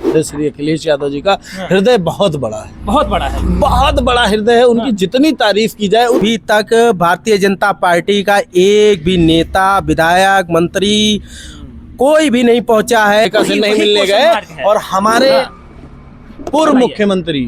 अध्यक्ष श्री अखिलेश यादव जी का हृदय बहुत बड़ा है, बहुत बड़ा है, बहुत बड़ा हृदय है। उनकी जितनी तारीफ की जाए, अभी तक भारतीय जनता पार्टी का एक भी नेता, विधायक, मंत्री कोई भी नहीं पहुंचा है, से नहीं मिलने गए। और हमारे पूर्व मुख्यमंत्री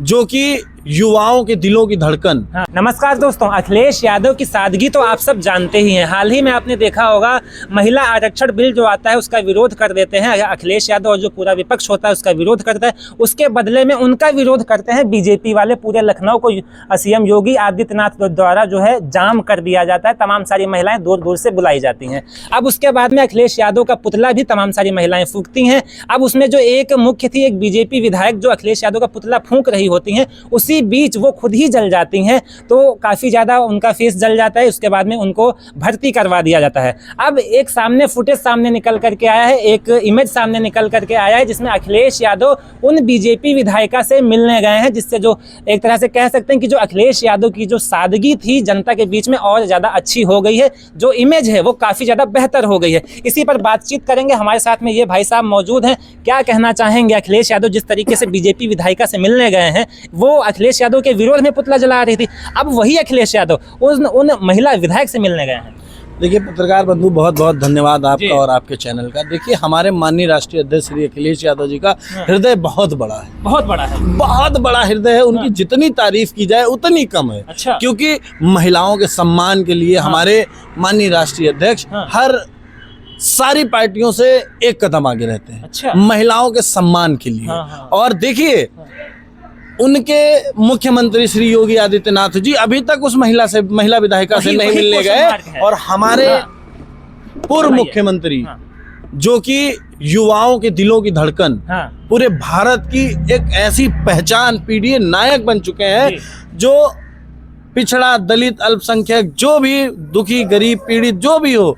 जो कि युवाओं के दिलों की धड़कन। नमस्कार दोस्तों, अखिलेश यादव की सादगी तो आप सब जानते ही हैं। हाल ही में आपने देखा होगा महिला आरक्षण बिल जो आता है उसका विरोध कर देते हैं अखिलेश यादव, और जो पूरा विपक्ष होता है उसका विरोध करता है। उसके बदले में उनका विरोध करते हैं बीजेपी वाले। पूरे लखनऊ को सीएम योगी आदित्यनाथ द्वारा जो है जाम कर दिया जाता है। तमाम सारी महिलाएं दूर दूर से बुलाई जाती हैं। अब उसके बाद में अखिलेश यादव का पुतला भी तमाम सारी महिलाएं फूंकती हैं। अब उसमें जो एक मुख्य थी, एक बीजेपी विधायक जो अखिलेश यादव का पुतला फूंक रही होती हैं, उसी बीच वो खुद ही जल जाती हैं। तो काफी ज्यादा उनका फेस जल जाता है। उसके बाद में उनको भर्ती करवा दिया जाता है। अब एक सामने फुटेज सामने निकल करके आया है, एक इमेज सामने निकल करके आया है जिसमें अखिलेश यादव उन बीजेपी विधायिका से मिलने गए हैं, जिससे जो एक तरह से कह सकते हैं कि जो अखिलेश यादव की जो सादगी थी जनता के बीच में और ज्यादा अच्छी हो गई है। जो इमेज है वो काफी ज्यादा बेहतर हो गई है। इसी पर बातचीत करेंगे। हमारे साथ में ये भाई साहब मौजूद हैं। क्या कहना चाहेंगे? अखिलेश यादव जिस तरीके से बीजेपी विधायिका से मिलने गए हैं, वो अखिलेश यादव के विरोध में पुतला जला रही थी। अब वही अखिलेश यादव उन महिला विधायक से मिलने गए हैं। देखिए पत्रकार बंधु, बहुत बहुत धन्यवाद आपका और आपके चैनल का। देखिए हमारे माननीय राष्ट्रीय अध्यक्ष श्री अखिलेश यादव जी का हृदय बहुत बड़ा है, बहुत बड़ा है, बहुत बड़ा हृदय है। उनकी जितनी तारीफ की जाए उतनी कम है। अच्छा। क्योंकि महिलाओं के सम्मान के लिए हमारे माननीय राष्ट्रीय अध्यक्ष हर सारी पार्टियों से एक कदम आगे रहते हैं। अच्छा। महिलाओं के सम्मान के लिए। और देखिए उनके मुख्यमंत्री श्री योगी आदित्यनाथ जी अभी तक उस महिला विधायिका से नहीं मिलने गए। और हमारे पूर्व मुख्यमंत्री जो कि युवाओं के दिलों की धड़कन, पूरे भारत की एक ऐसी पहचान, पीढ़ी नायक बन चुके हैं, जो पिछड़ा, दलित, अल्पसंख्यक, जो भी दुखी, गरीब, पीड़ित जो भी हो,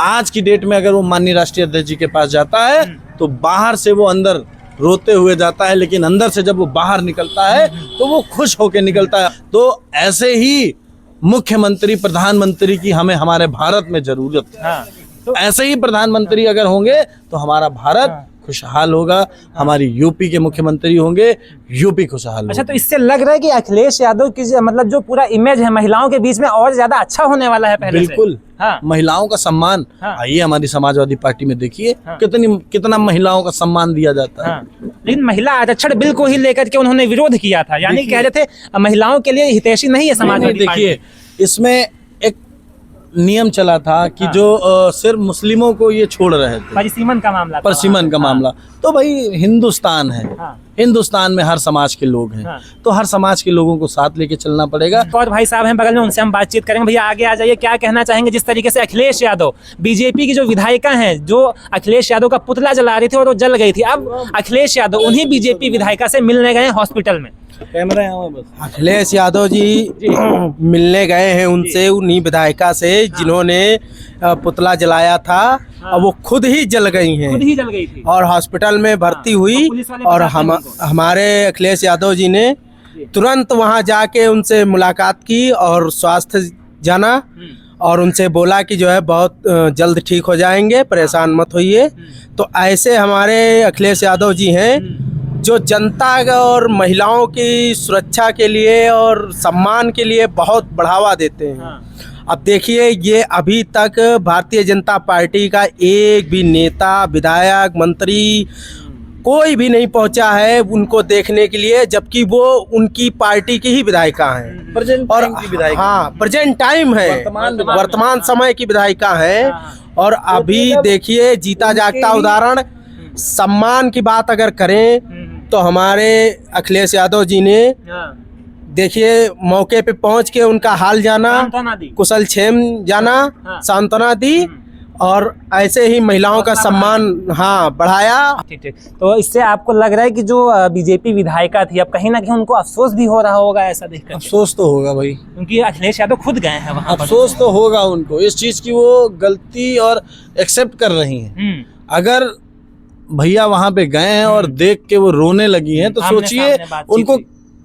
आज की डेट में अगर वो माननीय राष्ट्रीय अध्यक्ष जी के पास जाता है तो बाहर से वो अंदर रोते हुए जाता है, लेकिन अंदर से जब वो बाहर निकलता है तो वो खुश होकर निकलता है। तो ऐसे ही मुख्यमंत्री, प्रधानमंत्री की हमें हमारे भारत में जरूरत है। तो ऐसे ही प्रधानमंत्री अगर होंगे तो हमारा भारत खुशहाल होगा। हमारी यूपी के मुख्यमंत्री होंगे, यूपी खुशहाल। अच्छा, तो इससे लग रहा है कि अखिलेश यादव की मतलब जो पूरा इमेज है महिलाओं के बीच में और ज्यादा अच्छा होने वाला है पहले बिल्कुल से। हाँ। महिलाओं का सम्मान, आइए हमारी समाजवादी पार्टी में देखिए कितना महिलाओं का सम्मान दिया जाता है। लेकिन महिला आरक्षण बिल को ही लेकर के उन्होंने विरोध किया था, यानी कह रहे थे महिलाओं के लिए हितैषी नहीं है समाजवादी पार्टी। देखिए इसमें नियम चला था कि जो सिर्फ मुस्लिमों को ये छोड़ रहे थे, परिसीमन का मामला, परिसीमन का मामला। तो भाई हिंदुस्तान है, हिंदुस्तान में हर समाज के लोग हैं, तो हर समाज के लोगों को साथ लेके चलना पड़ेगा। और भाई साहब हैं बगल में, उनसे हम बातचीत करेंगे। भैया आगे आ जाइए, क्या कहना चाहेंगे जिस तरीके से अखिलेश यादव बीजेपी की जो विधायिका हैं, जो अखिलेश यादव का पुतला जला रही थी और वो जल गई थी, अब अखिलेश यादव उन्हीं बीजेपी विधायिका से मिलने गए हॉस्पिटल में। कैमरा यहाँ बस। अखिलेश यादव जी मिलने गए हैं उनसे, उन्हीं विधायिका से जिन्होंने पुतला जलाया था। और वो खुद ही जल गई हैं, खुद ही जल गई थी और हॉस्पिटल में भर्ती हुई। और हमारे अखिलेश यादव जी ने तुरंत वहां जाके उनसे मुलाकात की और स्वास्थ्य जाना, और उनसे बोला कि जो है बहुत जल्द ठीक हो जाएंगे, परेशान मत होइए। तो ऐसे हमारे अखिलेश यादव जी हैं जो जनता और महिलाओं की सुरक्षा के लिए और सम्मान के लिए बहुत बढ़ावा देते हैं। अब देखिए, ये अभी तक भारतीय जनता पार्टी का एक भी नेता, विधायक, मंत्री कोई भी नहीं पहुंचा है उनको देखने के लिए, जबकि वो उनकी पार्टी की ही विधायिका हैं। प्रेजेंट टाइम है, वर्तमान समय की विधायिका है। और अभी देखिए, जीता जागता उदाहरण, सम्मान की बात अगर करें तो हमारे अखिलेश यादव जी ने देखिए मौके पे पहुंच के उनका हाल जाना, कुशल क्षेम जाना, सांत्वना दी, और ऐसे ही महिलाओं का सम्मान बढ़ाया। ठीक। तो इससे आपको लग रहा है कि जो बीजेपी विधायिका थी, अब कहीं ना कहीं उनको अफसोस भी हो रहा होगा ऐसा देखकर? अफसोस तो होगा भाई, क्योंकि अखिलेश यादव खुद गए हैं वहाँ। अफसोस तो होगा उनको इस चीज की, वो गलती और एक्सेप्ट कर रही हैं। अगर भैया वहां पे गए हैं और देख के वो रोने लगी हैं, तो सोचिए उनको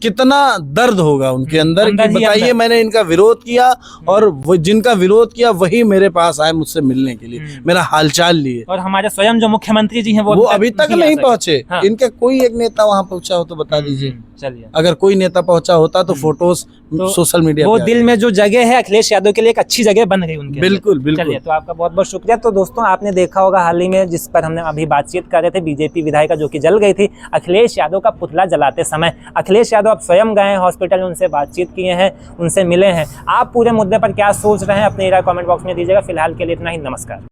कितना दर्द होगा उनके अंदर कि अंदर ही बताइए अंदर। मैंने इनका विरोध किया और वो जिनका विरोध किया वही मेरे पास आए मुझसे मिलने के लिए, मेरा हालचाल लिए। और हमारे स्वयं जो मुख्यमंत्री जी हैं वो अभी तक नहीं आ पहुंचे। सके। हाँ। इनका कोई एक नेता वहां पहुंचा हो तो बता दीजिए। चलिए, अगर कोई नेता पहुंचा होता तो फोटोज तो सोशल मीडिया वो पे आ दिल में जो जगह है अखिलेश यादव के लिए एक अच्छी जगह बन गई उनके बिल्कुल, अंदर। बिल्कुल। चलिए, तो आपका बहुत बहुत शुक्रिया। तो दोस्तों, आपने देखा होगा हाल ही में जिस पर हमने अभी बातचीत कर रहे थे, बीजेपी विधायिका जो कि जल गई थी अखिलेश यादव का पुतला जलाते समय। अखिलेश यादव अब स्वयं गए हैं हॉस्पिटल, उनसे बातचीत किए हैं, उनसे मिले हैं। आप पूरे मुद्दे पर क्या सोच रहे हैं अपनी राय कमेंट बॉक्स में दीजिएगा। फिलहाल के लिए इतना ही, नमस्कार।